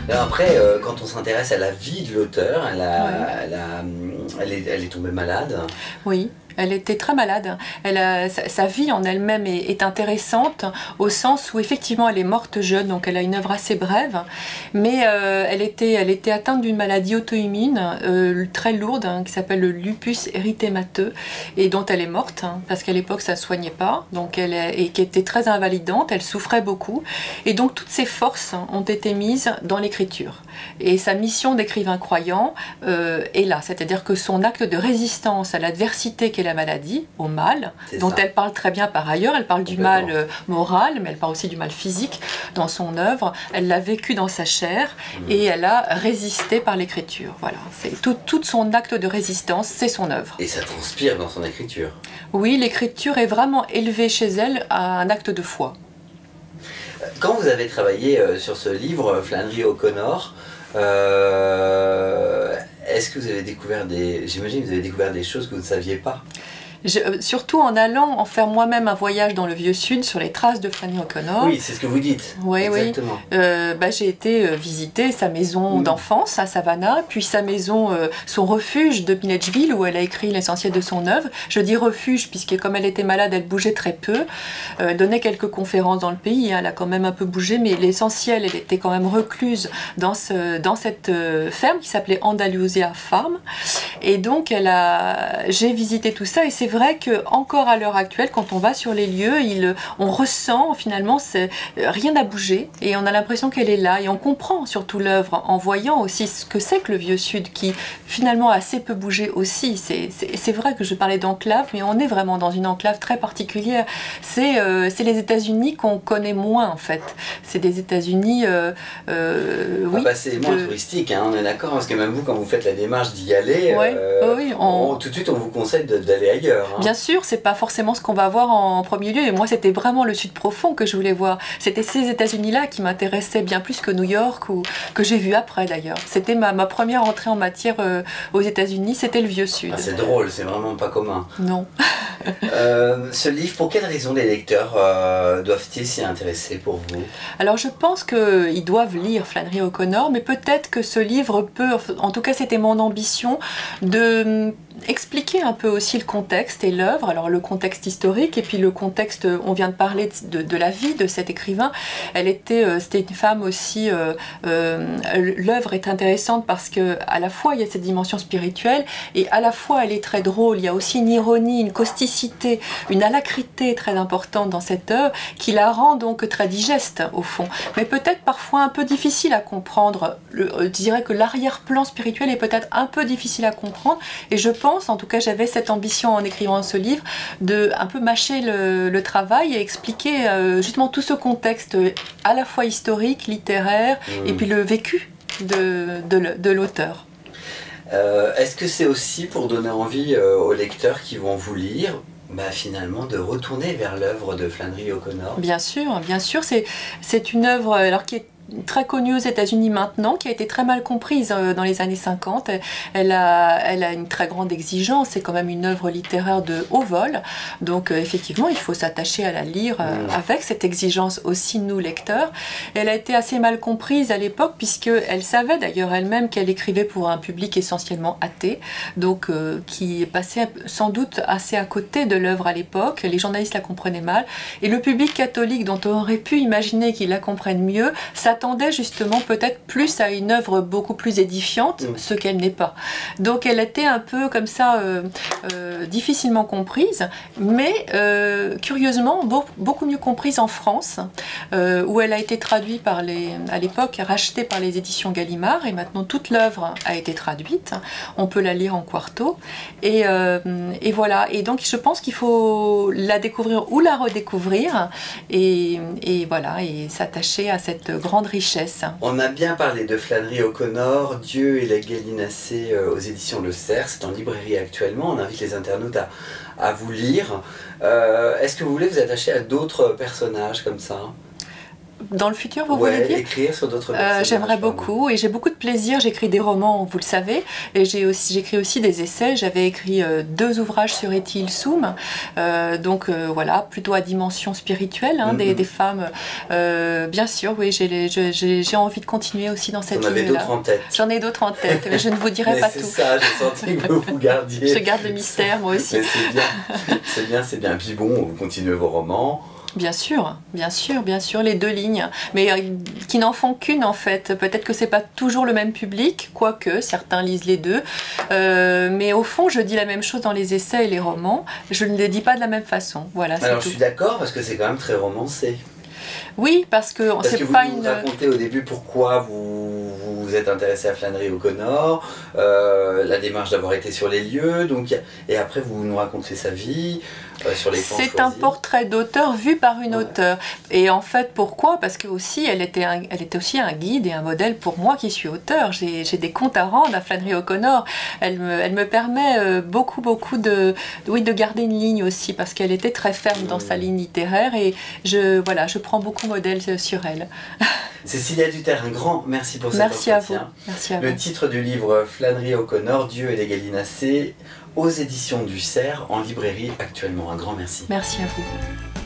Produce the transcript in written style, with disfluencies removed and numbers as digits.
Alors après, quand on s'intéresse à la vie de l'auteur, elle est tombée malade. Oui. Elle était très malade. Sa vie en elle-même est intéressante au sens où effectivement elle est morte jeune, donc elle a une œuvre assez brève, mais elle était atteinte d'une maladie auto-immune très lourde qui s'appelle le lupus érythémateux et dont elle est morte parce qu'à l'époque ça ne soignait pas, donc et qui était très invalidante, elle souffrait beaucoup et donc toutes ses forces ont été mises dans l'écriture. Et sa mission d'écrivain croyant est là, c'est-à-dire que son acte de résistance à l'adversité qu'est la maladie, au mal, dont elle parle très bien par ailleurs, elle parle du mal moral, mais elle parle aussi du mal physique dans son œuvre, elle l'a vécu dans sa chair et elle a résisté par l'écriture. Voilà, tout son acte de résistance, c'est son œuvre. Et ça transpire dans son écriture. Oui, l'écriture est vraiment élevée chez elle à un acte de foi. Quand vous avez travaillé sur ce livre, Flannery O'Connor, est-ce que vous avez découvert j'imagine que vous avez découvert des choses que vous ne saviez pas? Surtout en allant en faire moi-même un voyage dans le Vieux Sud sur les traces de Flannery O'Connor. Oui, c'est ce que vous dites. Oui, exactement. Oui. J'ai été visiter sa maison d'enfance à Savannah, puis sa maison, son refuge de Milledgeville où elle a écrit l'essentiel de son œuvre. Je dis refuge puisque comme elle était malade, elle bougeait très peu. Elle donnait quelques conférences dans le pays, elle a quand même un peu bougé, mais l'essentiel, elle était quand même recluse dans cette ferme qui s'appelait Andalusia Farm. Et donc j'ai visité tout ça et c'est vrai que encore à l'heure actuelle, quand on va sur les lieux, on ressent finalement rien n'a bougé et on a l'impression qu'elle est là et on comprend surtout l'œuvre en voyant aussi ce que c'est que le Vieux Sud qui finalement a assez peu bougé aussi. C'est vrai que je parlais d'enclave, mais on est vraiment dans une enclave très particulière. C'est les États-Unis qu'on connaît moins en fait. C'est des États-Unis, oui. C'est moins touristique, hein, on est d'accord, parce que même vous, quand vous faites la démarche d'y aller, tout de suite on vous conseille d'aller ailleurs. Bien sûr, c'est pas forcément ce qu'on va voir en premier lieu. Et moi, c'était vraiment le Sud profond que je voulais voir. C'était ces États-Unis-là qui m'intéressaient bien plus que New York ou que j'ai vu après d'ailleurs. C'était ma première entrée en matière aux États-Unis, c'était le Vieux Sud. C'est drôle, c'est vraiment pas commun. Non. Ce livre, pour quelles raisons les lecteurs doivent-ils s'y intéresser pour vous? Alors je pense qu'ils doivent lire Flannery O'Connor, mais peut-être que ce livre peut, en tout cas c'était mon ambition, de expliquer un peu aussi le contexte et l'œuvre, alors le contexte historique et puis le contexte, on vient de parler de la vie de cet écrivain, c'était une femme aussi, l'œuvre est intéressante parce que à la fois il y a cette dimension spirituelle et à la fois elle est très drôle, il y a aussi une ironie, une causticité, une alacrité très importante dans cette œuvre qui la rend donc très digeste au fond, mais peut-être parfois un peu difficile à comprendre. Je dirais que l'arrière-plan spirituel est peut-être un peu difficile à comprendre et je pense, en tout cas j'avais cette ambition en écrivant ce livre, de un peu mâcher le travail et expliquer justement tout ce contexte à la fois historique, littéraire et puis le vécu de l'auteur. Est-ce que c'est aussi pour donner envie aux lecteurs qui vont vous lire finalement de retourner vers l'œuvre de Flannery O'Connor? Bien sûr, c'est une œuvre alors qui est très connue aux États-Unis maintenant, qui a été très mal comprise dans les années 50. Elle a une très grande exigence, c'est quand même une œuvre littéraire de haut vol, donc effectivement il faut s'attacher à la lire avec cette exigence aussi nous lecteurs. Elle a été assez mal comprise à l'époque puisqu'elle savait d'ailleurs elle-même qu'elle écrivait pour un public essentiellement athée, donc qui passait sans doute assez à côté de l'œuvre à l'époque, les journalistes la comprenaient mal, et le public catholique dont on aurait pu imaginer qu'il la comprenne mieux, s'attendait justement peut-être plus à une œuvre beaucoup plus édifiante, ce qu'elle n'est pas. Donc elle était un peu comme ça difficilement comprise, mais curieusement beaucoup mieux comprise en France, où elle a été traduite à l'époque, rachetée par les éditions Gallimard, et maintenant toute l'œuvre a été traduite. On peut la lire en quarto, et voilà. Et donc je pense qu'il faut la découvrir ou la redécouvrir, et voilà, et s'attacher à cette grande richesse. On a bien parlé de Flannery O'Connor, Dieu et la gallinacée aux éditions Le Cerf, c'est en librairie actuellement, on invite les internautes à vous lire. Est-ce que vous voulez vous attacher à d'autres personnages comme ça ? dans le futur, vous voulez dire? Écrire sur d'autres personnages. J'aimerais beaucoup et j'ai beaucoup de plaisir. J'écris des romans, vous le savez, et j'écris aussi des essais. J'avais écrit 2 ouvrages sur Etty Hillesum, donc voilà, plutôt à dimension spirituelle, hein, des femmes. Bien sûr, oui, j'ai envie de continuer aussi dans cette ligne-là. J'en ai d'autres en tête. J'en ai d'autres en tête, mais je ne vous dirai pas tout. C'est ça, j'ai senti que vous gardiez. Je garde le mystère, moi aussi. Mais c'est bien, c'est bien. Puis bon, vous continuez vos romans. Bien sûr, bien sûr, bien sûr, les 2 lignes, mais qui n'en font qu'une en fait. Peut-être que c'est pas toujours le même public, quoique certains lisent les 2, mais au fond, je dis la même chose dans les essais et les romans. Je ne les dis pas de la même façon. Voilà. Alors je suis d'accord parce que c'est quand même très romancé. Oui, parce que c'est pas une. Vous racontez au début pourquoi vous vous êtes intéressé à Flannery O'Connor, la démarche d'avoir été sur les lieux, donc, et après vous nous racontez sa vie sur les plans choisis. C'est un portrait d'auteur vu par une auteure. Et en fait, pourquoi? Parce que aussi, elle était aussi un guide et un modèle pour moi qui suis auteur. J'ai des comptes à rendre à Flannery O'Connor. Elle me permet beaucoup de garder une ligne aussi, parce qu'elle était très ferme dans sa ligne littéraire et je prends beaucoup modèle sur elle. Cécilia Duterre, un grand merci pour cet entretien. Merci à vous. Le titre du livre Flannery O'Connor, Dieu et les gallinacés, aux éditions du Cerf, en librairie actuellement. Un grand merci. Merci à vous.